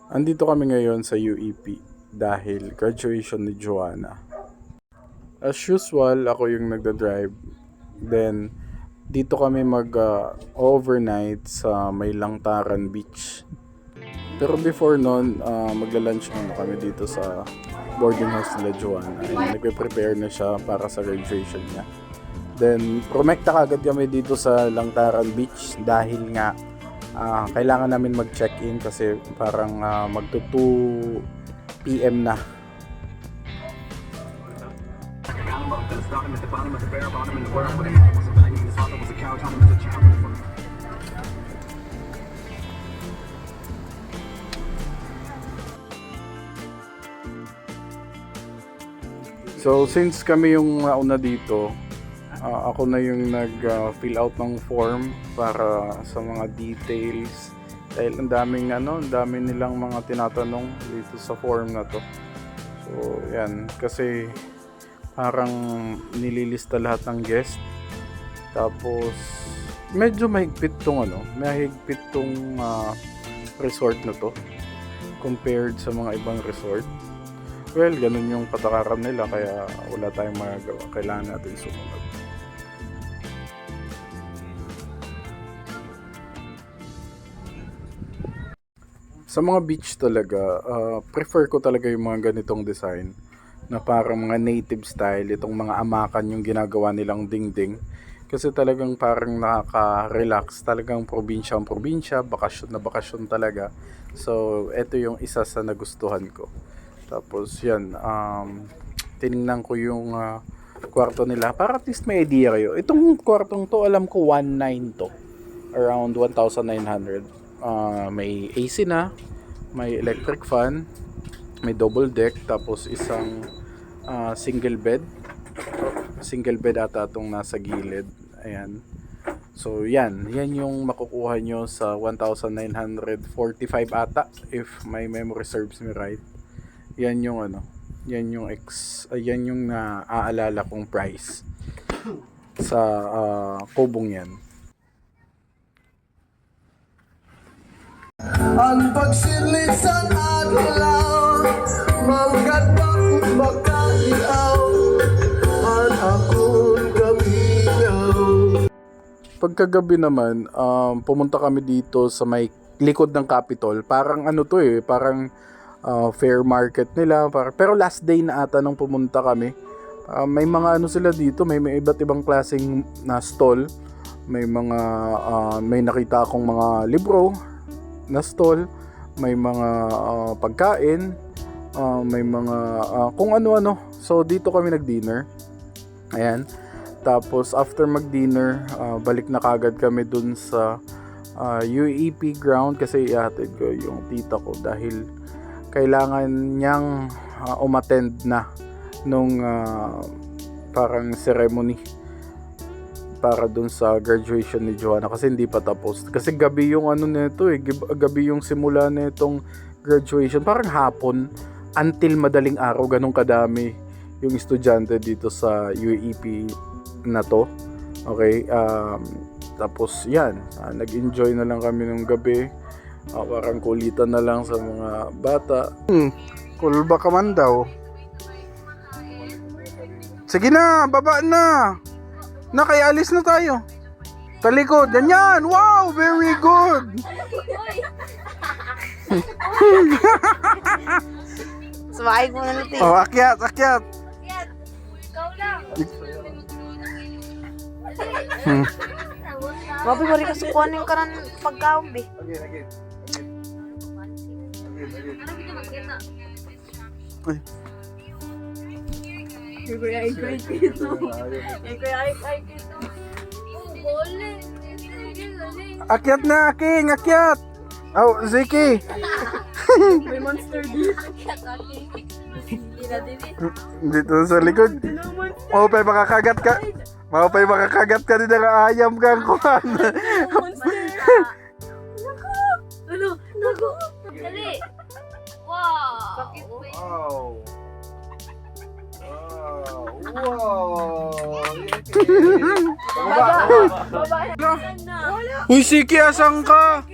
Andito kami ngayon sa UEP dahil graduation ni Joanna. As usual, ako yung nagda-drive. Then, dito kami mag-overnight sa may Langtaran Beach. Pero before nun, magla-lunch muna kami dito sa boarding house nila Joanna. And nagpe-prepare na siya para sa graduation niya. Then, promekta kagad kami dito sa Langtaran Beach dahil nga kailangan namin mag-check-in kasi parang magto 2 PM na. So, since kami yung nauna dito, ako na yung nag-fill out ng form para sa mga details dahil ang dami nilang mga tinatanong dito sa form na to. So yan, kasi parang nililista lahat ng guest, tapos medyo mahigpit tong resort na to compared sa mga ibang resort. Well, ganun yung patakaran nila kaya wala tayong magagawa, kailangan natin sumunod. Sa mga beach talaga, prefer ko talaga yung mga ganitong design na parang mga native style, itong mga amakan yung ginagawa nilang dingding. Kasi talagang parang nakaka-relax, talagang probinsya, bakasyon na bakasyon talaga. So, ito yung isa sa nagustuhan ko. Tapos yan, tiningnan ko yung kwarto nila para at least may idea kayo. Itong kwartong to, alam ko 1,900 to. Around 1,900. May AC na, may electric fan, may double deck, tapos isang single bed ata itong nasa gilid. Ayan. So yan yung makukuha nyo sa 1,945 ata if my memory serves me right. Yan yung naaalala kong price sa kubong yan. Ang pagsilit sa adlaw, manggatak makaiaw, an akong gaminaw. Pagkagabi naman, pumunta kami dito sa may likod ng Capitol. Parang parang fair market nila. Pero last day na ata nung pumunta kami. May mga sila dito, may iba't ibang klaseng na stall. May nakita akong mga libro na stall, may mga pagkain, may mga kung ano-ano. So dito kami nag-dinner. Ayan. Tapos after mag-dinner, balik na kagad kami dun sa UEP ground kasi ihatid ko yung tita ko dahil kailangan niyang umattend na nung parang ceremony para dun sa graduation ni Joanna kasi hindi pa tapos. Kasi gabi yung gabi yung simula nitong graduation, parang hapon until madaling araw, ganun kadami yung estudyante dito sa UEP na to. Okay, tapos yan, nag-enjoy na lang kami ng gabi. Parang kulitan na lang sa mga bata. Kulba ka man daw. Sige na, baba na. Kaya alis na tayo. Talikod, ganyan. Wow, very good. Sumakay ko na natin. Oh, akyat. Ikaw lang. Grabe, bari ka sukuan yung karan pagkaon, be. Ay. Kuya, ay kito. Akyat na, King, akyat. Oh, Ziki. May monster dito. Dito sa likod. Maupay makakagat ka. Makakagat ka din ng ayam kang kuhan. Ano? Nago. Dali. Wow. Bakit ba? Wow! Baba. Uy, Siki, asan ka?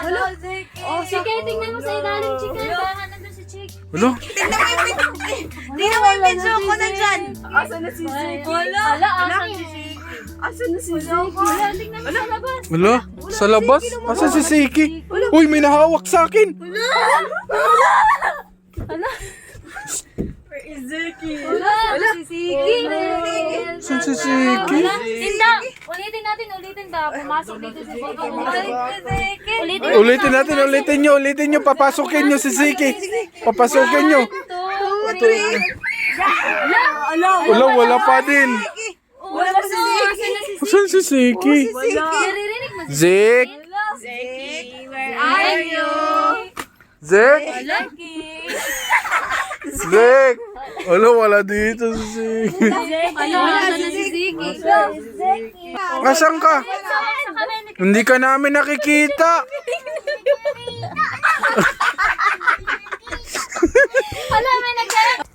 Hello, Zeki. Oh, Chika, tingnan mo sa ilalim, Chika. Baka nandun si Chika. Wala. Tingnan mo yung video ko na dyan. Asan na si Zeki? Wala, asan si Zeki? Asan na si Zeki? Wala, tingnan mo sa labas. Wala. Sa labas? Asa si Siki? Uy, may nahawak sa akin. Wala, si Zeki. Saan si Siki? Tinda, ulitin ba? Pumasok dito si Zeki. Ulitin nyo. Papasukin nyo si Siki. Papasukin nyo. Wala pa din. Wala si Zeki. Saan si Siki? Naririnig mo si Zik? Zeki, where are you? Zik? Zeki. Zik? Wala dito si Siki. Asan na si Zeki? Asan ka? Hindi ka namin nakikita. Wala, may nagkaya.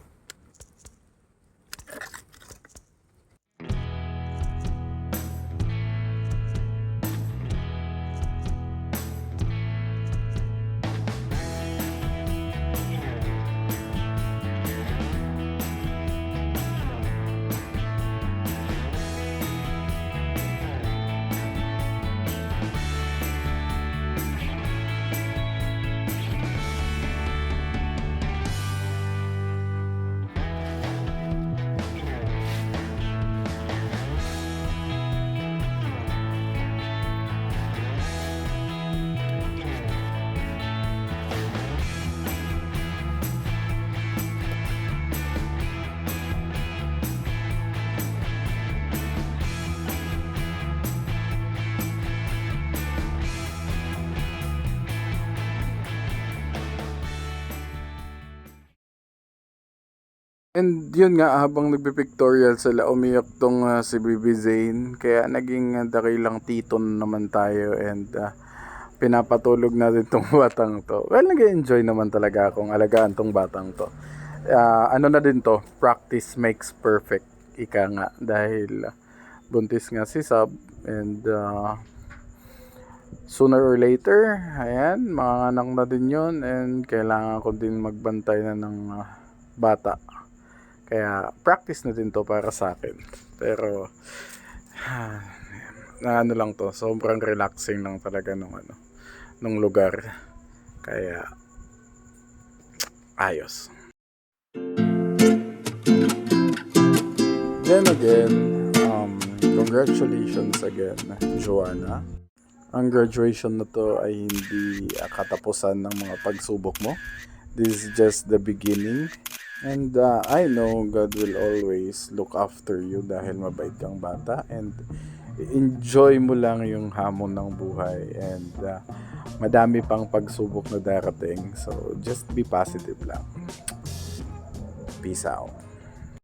And yun nga, habang nagpipictorial sila, umiyak tong si Bibi Zane. Kaya naging dakilang titon naman tayo and pinapatulog natin tong batang to. Well, nag-enjoy naman talaga akong alagaan tong batang to. Ano na din to, practice makes perfect. Ika nga, dahil buntis nga si Sab and sooner or later, ayan, mga anak na din yun and kailangan ko din magbantay na ng bata. Kaya practice na din to para sa akin. Pero na ano lang to, sobrang relaxing lang talaga nung lugar. Kaya ayos. Then again, congratulations again, Joanna. Ang graduation na to ay hindi katapusan ng mga pagsubok mo. This is just the beginning. And I know God will always look after you dahil mabait kang bata and enjoy mo lang yung hamon ng buhay and madami pang pagsubok na darating. So just be positive lang. Peace out.